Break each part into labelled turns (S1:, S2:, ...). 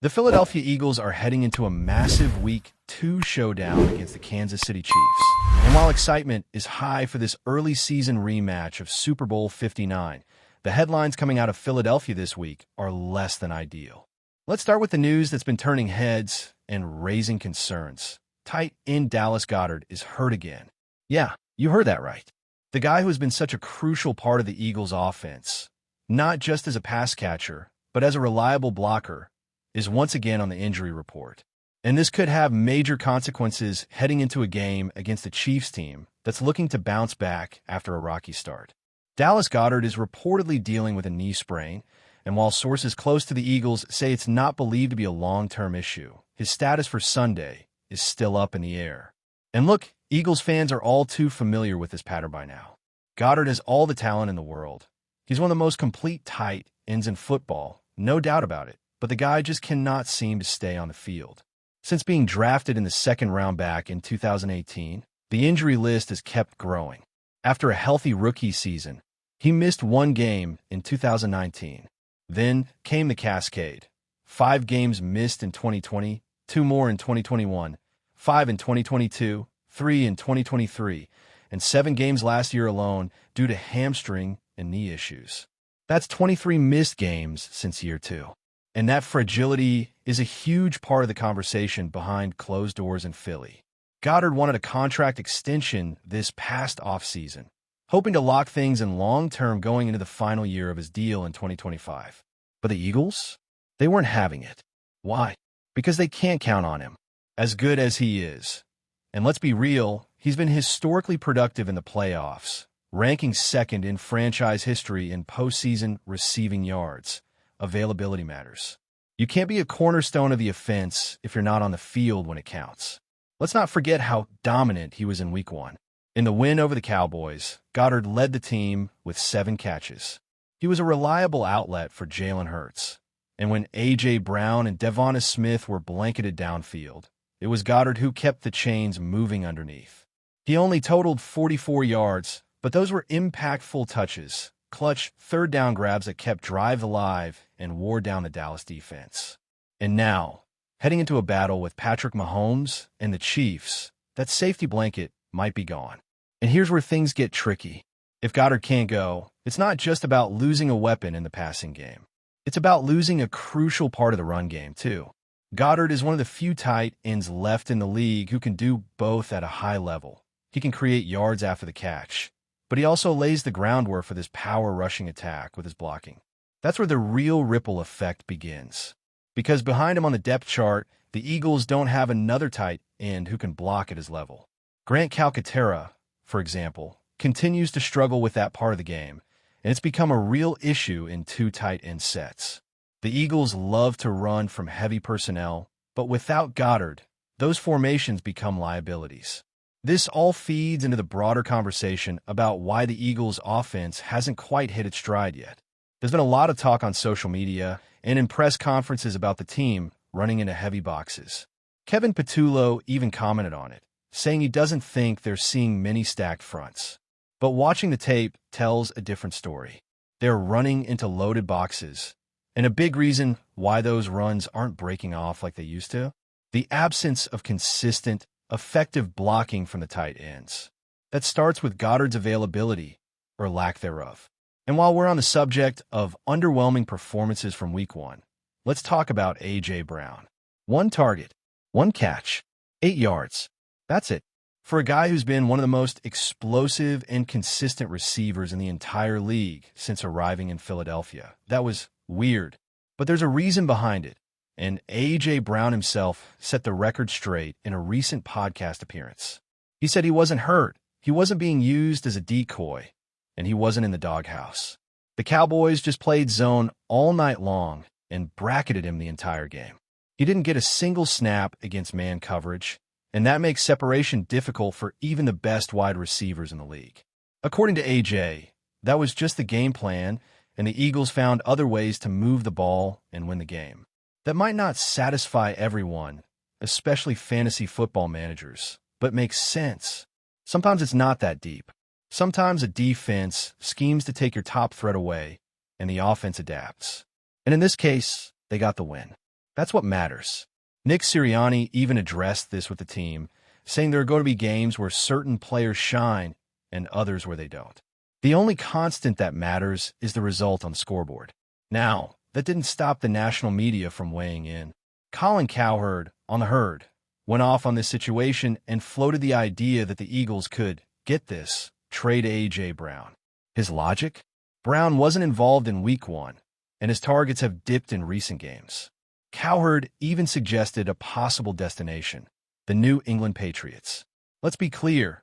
S1: The Philadelphia Eagles are heading into a massive Week 2 showdown against the Kansas City Chiefs. And while excitement is high for this early season rematch of Super Bowl 59, the headlines coming out of Philadelphia this week are less than ideal. Let's start with the news that's been turning heads and raising concerns. Tight end Dallas Goedert is hurt again. Yeah, you heard that right. The guy who has been such a crucial part of the Eagles' offense, not just as a pass catcher, but as a reliable blocker, is once again on the injury report. And this could have major consequences heading into a game against the Chiefs team that's looking to bounce back after a rocky start. Dallas Goedert is reportedly dealing with a knee sprain, and while sources close to the Eagles say it's not believed to be a long-term issue, his status for Sunday is still up in the air. And look, Eagles fans are all too familiar with this pattern by now. Goedert has all the talent in the world. He's one of the most complete tight ends in football, no doubt about it, but the guy just cannot seem to stay on the field. Since being drafted in the second round back in 2018, the injury list has kept growing. After a healthy rookie season, he missed one game in 2019. Then came the cascade. 5 games missed in 2020, 2 more in 2021, 5 in 2022, 3 in 2023, and 7 games last year alone due to hamstring and knee issues. That's 23 missed games since year 2. And that fragility is a huge part of the conversation behind closed doors in Philly. Goedert wanted a contract extension this past offseason, hoping to lock things in long-term going into the final year of his deal in 2025. But the Eagles? They weren't having it. Why? Because they can't count on him, as good as he is. And let's be real, he's been historically productive in the playoffs, ranking second in franchise history in postseason receiving yards. Availability matters. You can't be a cornerstone of the offense if you're not on the field when it counts. Let's not forget how dominant he was in Week 1. In the win over the Cowboys, Goedert led the team with 7 catches. He was a reliable outlet for Jalen Hurts. And when A.J. Brown and Devonta Smith were blanketed downfield, it was Goedert who kept the chains moving underneath. He only totaled 44 yards, but those were impactful touches. Clutch third down grabs that kept drives alive and wore down the Dallas defense. And now, heading into a battle with Patrick Mahomes and the Chiefs, that safety blanket might be gone. And here's where things get tricky. If Goedert can't go, it's not just about losing a weapon in the passing game. It's about losing a crucial part of the run game, too. Goedert is one of the few tight ends left in the league who can do both at a high level. He can create yards after the catch, but he also lays the groundwork for this power rushing attack with his blocking. That's where the real ripple effect begins. Because behind him on the depth chart, the Eagles don't have another tight end who can block at his level. Grant Calcaterra, for example, continues to struggle with that part of the game, and it's become a real issue in 2 tight end sets. The Eagles love to run from heavy personnel, but without Goedert, those formations become liabilities. This all feeds into the broader conversation about why the Eagles' offense hasn't quite hit its stride yet. There's been a lot of talk on social media and in press conferences about the team running into heavy boxes. Kevin Patullo even commented on it, saying he doesn't think they're seeing many stacked fronts. But watching the tape tells a different story. They're running into loaded boxes, and a big reason why those runs aren't breaking off like they used to, the absence of consistent, effective blocking from the tight ends. That starts with Goedert's availability, or lack thereof. And while we're on the subject of underwhelming performances from Week 1, let's talk about A.J. Brown. 1 target, 1 catch, 8 yards. That's it. For a guy who's been one of the most explosive and consistent receivers in the entire league since arriving in Philadelphia. That was weird. But there's a reason behind it. And A.J. Brown himself set the record straight in a recent podcast appearance. He said he wasn't hurt, he wasn't being used as a decoy, and he wasn't in the doghouse. The Cowboys just played zone all night long and bracketed him the entire game. He didn't get a single snap against man coverage, and that makes separation difficult for even the best wide receivers in the league. According to A.J., that was just the game plan, and the Eagles found other ways to move the ball and win the game. That might not satisfy everyone, especially fantasy football managers, but makes sense. Sometimes it's not that deep. Sometimes a defense schemes to take your top threat away, and the offense adapts. And in this case, they got the win. That's what matters. Nick Sirianni even addressed this with the team, saying there are going to be games where certain players shine and others where they don't. The only constant that matters is the result on the scoreboard. Now, that didn't stop the national media from weighing in. Colin Cowherd, on The Herd, went off on this situation and floated the idea that the Eagles could, get this, trade A.J. Brown. His logic? Brown wasn't involved in Week 1, and his targets have dipped in recent games. Cowherd even suggested a possible destination, the New England Patriots. Let's be clear,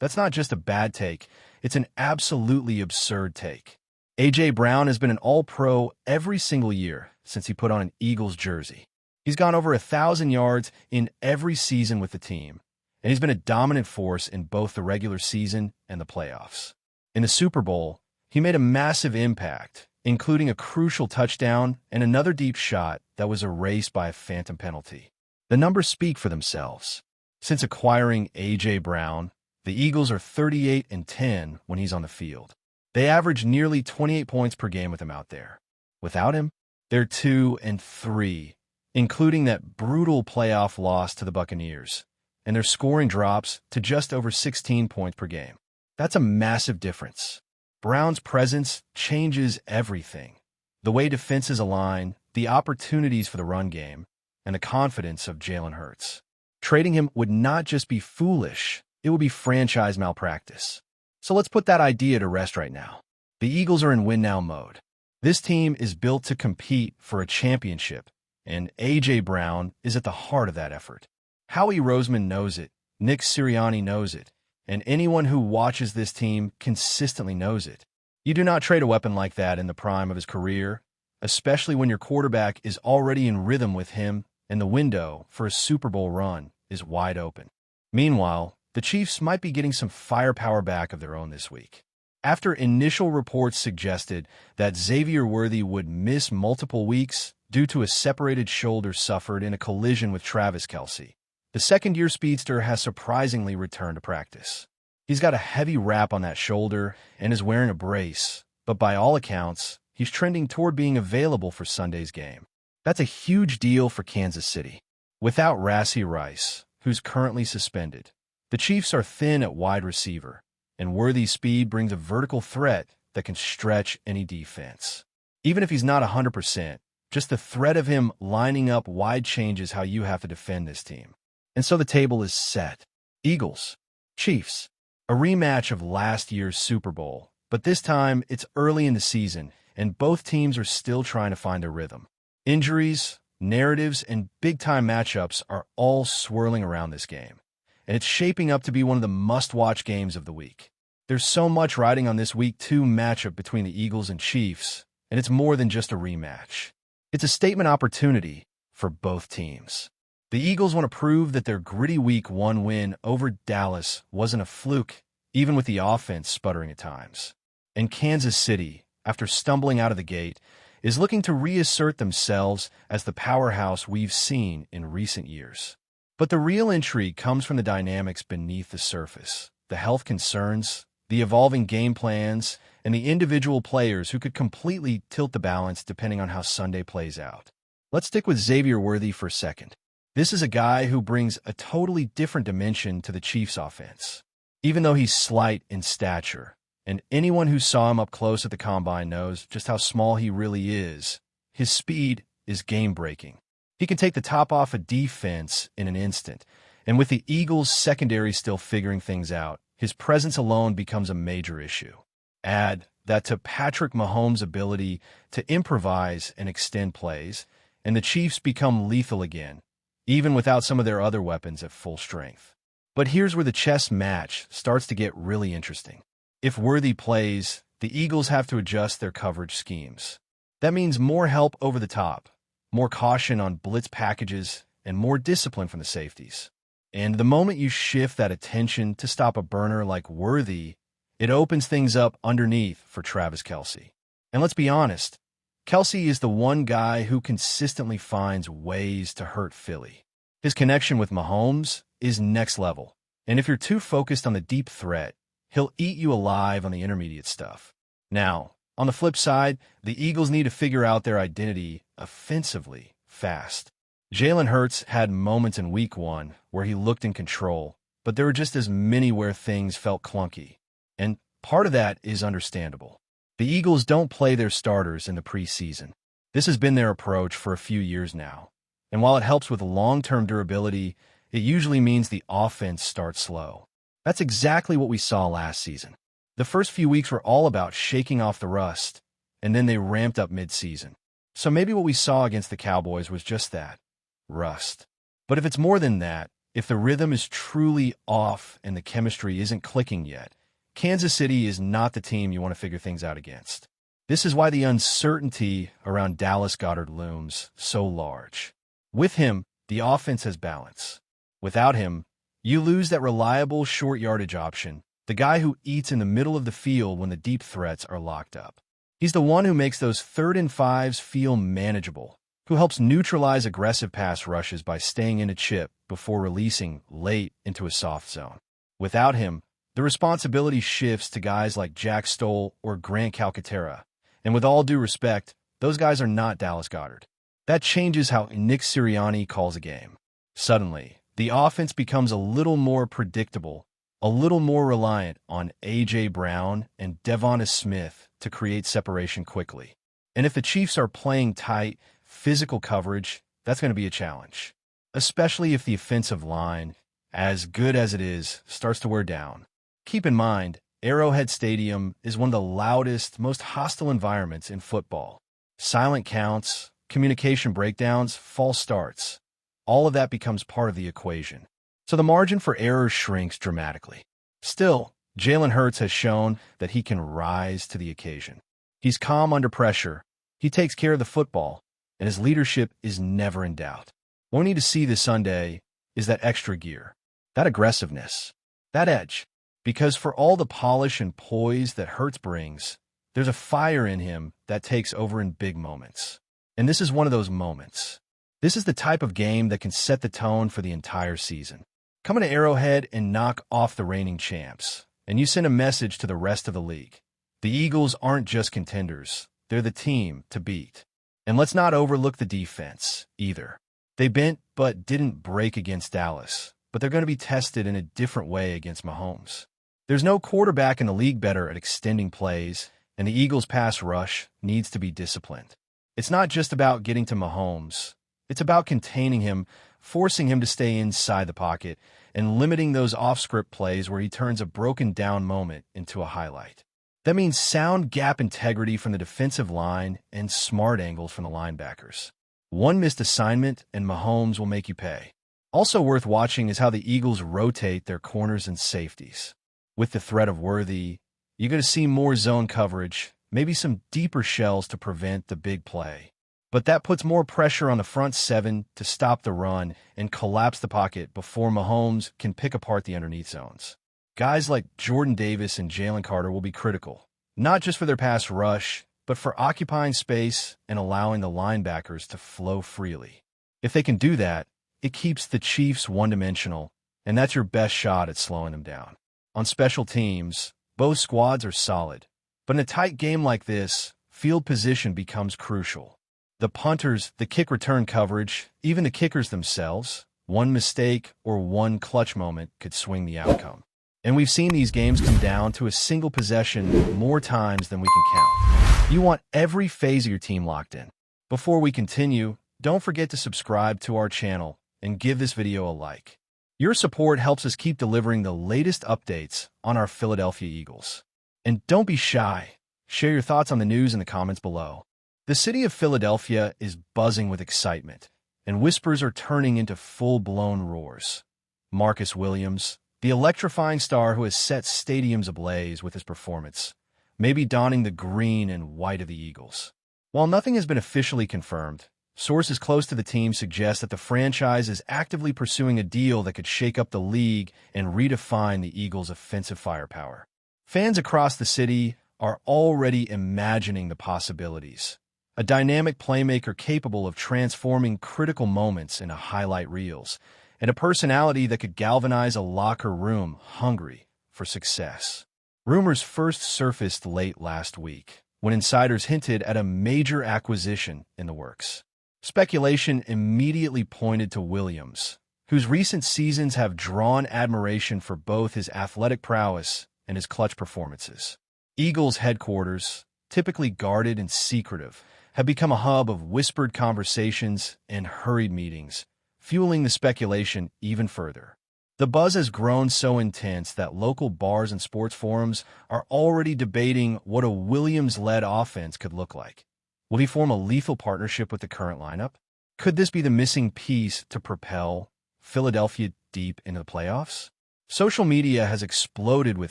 S1: that's not just a bad take, it's an absolutely absurd take. A.J. Brown has been an All-Pro every single year since he put on an Eagles jersey. He's gone over 1,000 yards in every season with the team, and he's been a dominant force in both the regular season and the playoffs. In the Super Bowl, he made a massive impact, including a crucial touchdown and another deep shot that was erased by a phantom penalty. The numbers speak for themselves. Since acquiring A.J. Brown, the Eagles are 38-10 when he's on the field. They average nearly 28 points per game with him out there. Without him, they're 2-3, including that brutal playoff loss to the Buccaneers, and their scoring drops to just over 16 points per game. That's a massive difference. Brown's presence changes everything. The way defenses align, the opportunities for the run game, and the confidence of Jalen Hurts. Trading him would not just be foolish, it would be franchise malpractice. So let's put that idea to rest right now. The Eagles are in win-now mode. This team is built to compete for a championship, and A.J. Brown is at the heart of that effort. Howie Roseman knows it, Nick Sirianni knows it, and anyone who watches this team consistently knows it. You do not trade a weapon like that in the prime of his career, especially when your quarterback is already in rhythm with him and the window for a Super Bowl run is wide open. Meanwhile, the Chiefs might be getting some firepower back of their own this week. After initial reports suggested that Xavier Worthy would miss multiple weeks due to a separated shoulder suffered in a collision with Travis Kelce, the second-year speedster has surprisingly returned to practice. He's got a heavy wrap on that shoulder and is wearing a brace, but by all accounts, he's trending toward being available for Sunday's game. That's a huge deal for Kansas City. Without Rashee Rice, who's currently suspended, the Chiefs are thin at wide receiver, and Worthy's speed brings a vertical threat that can stretch any defense. Even if he's not 100%, just the threat of him lining up wide changes how you have to defend this team. And so the table is set. Eagles, Chiefs, a rematch of last year's Super Bowl, but this time it's early in the season, and both teams are still trying to find a rhythm. Injuries, narratives, and big-time matchups are all swirling around this game, and it's shaping up to be one of the must-watch games of the week. There's so much riding on this Week 2 matchup between the Eagles and Chiefs, and it's more than just a rematch. It's a statement opportunity for both teams. The Eagles want to prove that their gritty Week 1 win over Dallas wasn't a fluke, even with the offense sputtering at times. And Kansas City, after stumbling out of the gate, is looking to reassert themselves as the powerhouse we've seen in recent years. But the real intrigue comes from the dynamics beneath the surface, the health concerns, the evolving game plans, and the individual players who could completely tilt the balance depending on how Sunday plays out. Let's stick with Xavier Worthy for a second. This is a guy who brings a totally different dimension to the Chiefs' offense. Even though he's slight in stature, and anyone who saw him up close at the Combine knows just how small he really is, his speed is game-breaking. He can take the top off a defense in an instant, and with the Eagles' secondary still figuring things out, his presence alone becomes a major issue. Add that to Patrick Mahomes' ability to improvise and extend plays, and the Chiefs become lethal again, even without some of their other weapons at full strength. But here's where the chess match starts to get really interesting. If Worthy plays, the Eagles have to adjust their coverage schemes. That means more help over the top, more caution on blitz packages, and more discipline from the safeties. And the moment you shift that attention to stop a burner like Worthy, it opens things up underneath for Travis Kelce. And let's be honest, Kelce is the one guy who consistently finds ways to hurt Philly. His connection with Mahomes is next level, and if you're too focused on the deep threat, he'll eat you alive on the intermediate stuff. Now, on the flip side, the Eagles need to figure out their identity offensively fast. Jalen Hurts had moments in Week 1 where he looked in control, but there were just as many where things felt clunky. And part of that is understandable. The Eagles don't play their starters in the preseason. This has been their approach for a few years now. And while it helps with long-term durability, it usually means the offense starts slow. That's exactly what we saw last season. The first few weeks were all about shaking off the rust, and then they ramped up mid-season. So maybe what we saw against the Cowboys was just that, rust. But if it's more than that, if the rhythm is truly off and the chemistry isn't clicking yet, Kansas City is not the team you want to figure things out against. This is why the uncertainty around Dallas Goedert looms so large. With him, the offense has balance. Without him, you lose that reliable short yardage option, the guy who eats in the middle of the field when the deep threats are locked up. He's the one who makes those 3rd and 5s feel manageable, who helps neutralize aggressive pass rushes by staying in a chip before releasing late into a soft zone. Without him, the responsibility shifts to guys like Jack Stoll or Grant Calcaterra, and with all due respect, those guys are not Dallas Goedert. That changes how Nick Sirianni calls a game. Suddenly, the offense becomes a little more predictable, a little more reliant on A.J. Brown and Devonta Smith to create separation quickly. And if the Chiefs are playing tight, physical coverage, that's going to be a challenge, especially if the offensive line, as good as it is, starts to wear down. Keep in mind, Arrowhead Stadium is one of the loudest, most hostile environments in football. Silent counts, communication breakdowns, false starts. All of that becomes part of the equation. So the margin for error shrinks dramatically. Still, Jalen Hurts has shown that he can rise to the occasion. He's calm under pressure, he takes care of the football, and his leadership is never in doubt. What we need to see this Sunday is that extra gear, that aggressiveness, that edge. Because for all the polish and poise that Hurts brings, there's a fire in him that takes over in big moments. And this is one of those moments. This is the type of game that can set the tone for the entire season. Come to Arrowhead and knock off the reigning champs, and you send a message to the rest of the league. The Eagles aren't just contenders, they're the team to beat. And let's not overlook the defense, either. They bent but didn't break against Dallas, but they're going to be tested in a different way against Mahomes. There's no quarterback in the league better at extending plays, and the Eagles' pass rush needs to be disciplined. It's not just about getting to Mahomes. It's about containing him, forcing him to stay inside the pocket, and limiting those off-script plays where he turns a broken-down moment into a highlight. That means sound gap integrity from the defensive line and smart angles from the linebackers. One missed assignment, and Mahomes will make you pay. Also worth watching is how the Eagles rotate their corners and safeties. With the threat of Worthy, you're going to see more zone coverage, maybe some deeper shells to prevent the big play. But that puts more pressure on the front 7 to stop the run and collapse the pocket before Mahomes can pick apart the underneath zones. Guys like Jordan Davis and Jalen Carter will be critical, not just for their pass rush, but for occupying space and allowing the linebackers to flow freely. If they can do that, it keeps the Chiefs one-dimensional, and that's your best shot at slowing them down. On special teams, both squads are solid, but in a tight game like this, field position becomes crucial. The punters, the kick return coverage, even the kickers themselves, one mistake or one clutch moment could swing the outcome. And we've seen these games come down to a single possession more times than we can count. You want every phase of your team locked in. Before we continue, don't forget to subscribe to our channel and give this video a like. Your support helps us keep delivering the latest updates on our Philadelphia Eagles. And don't be shy. Share your thoughts on the news in the comments below. The city of Philadelphia is buzzing with excitement, and whispers are turning into full-blown roars. Marcus Williams, the electrifying star who has set stadiums ablaze with his performance, may be donning the green and white of the Eagles. While nothing has been officially confirmed, sources close to the team suggest that the franchise is actively pursuing a deal that could shake up the league and redefine the Eagles' offensive firepower. Fans across the city are already imagining the possibilities. A dynamic playmaker capable of transforming critical moments into highlight reels, and a personality that could galvanize a locker room hungry for success. Rumors first surfaced late last week, when insiders hinted at a major acquisition in the works. Speculation immediately pointed to Williams, whose recent seasons have drawn admiration for both his athletic prowess and his clutch performances. Eagles headquarters, typically guarded and secretive, have become a hub of whispered conversations and hurried meetings, fueling the speculation even further. The buzz has grown so intense that local bars and sports forums are already debating what a Williams-led offense could look like. Will he form a lethal partnership with the current lineup? Could this be the missing piece to propel Philadelphia deep into the playoffs? Social media has exploded with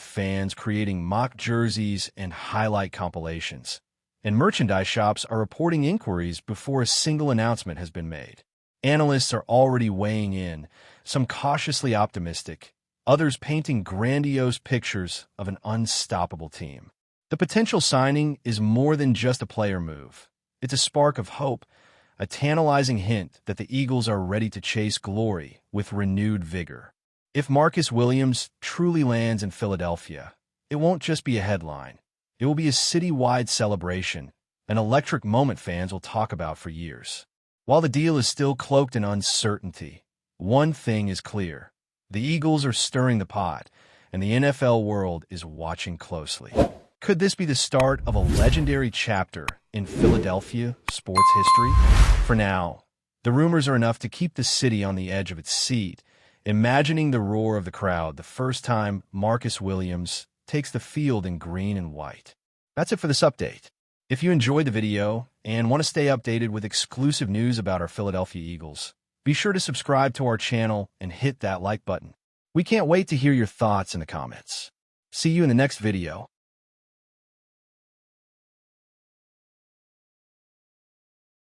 S1: fans creating mock jerseys and highlight compilations, and merchandise shops are reporting inquiries before a single announcement has been made. Analysts are already weighing in, some cautiously optimistic, others painting grandiose pictures of an unstoppable team. The potential signing is more than just a player move. It's a spark of hope, a tantalizing hint that the Eagles are ready to chase glory with renewed vigor. If Marcus Williams truly lands in Philadelphia, it won't just be a headline. It will be a city-wide celebration, an electric moment fans will talk about for years. While the deal is still cloaked in uncertainty, one thing is clear. The Eagles are stirring the pot, and the NFL world is watching closely. Could this be the start of a legendary chapter in Philadelphia sports history? For now, the rumors are enough to keep the city on the edge of its seat, imagining the roar of the crowd the first time Marcus Williams takes the field in green and white. That's it for this update. If you enjoyed the video and want to stay updated with exclusive news about our Philadelphia Eagles, be sure to subscribe to our channel and hit that like button. We can't wait to hear your thoughts in the comments. See you in the next video.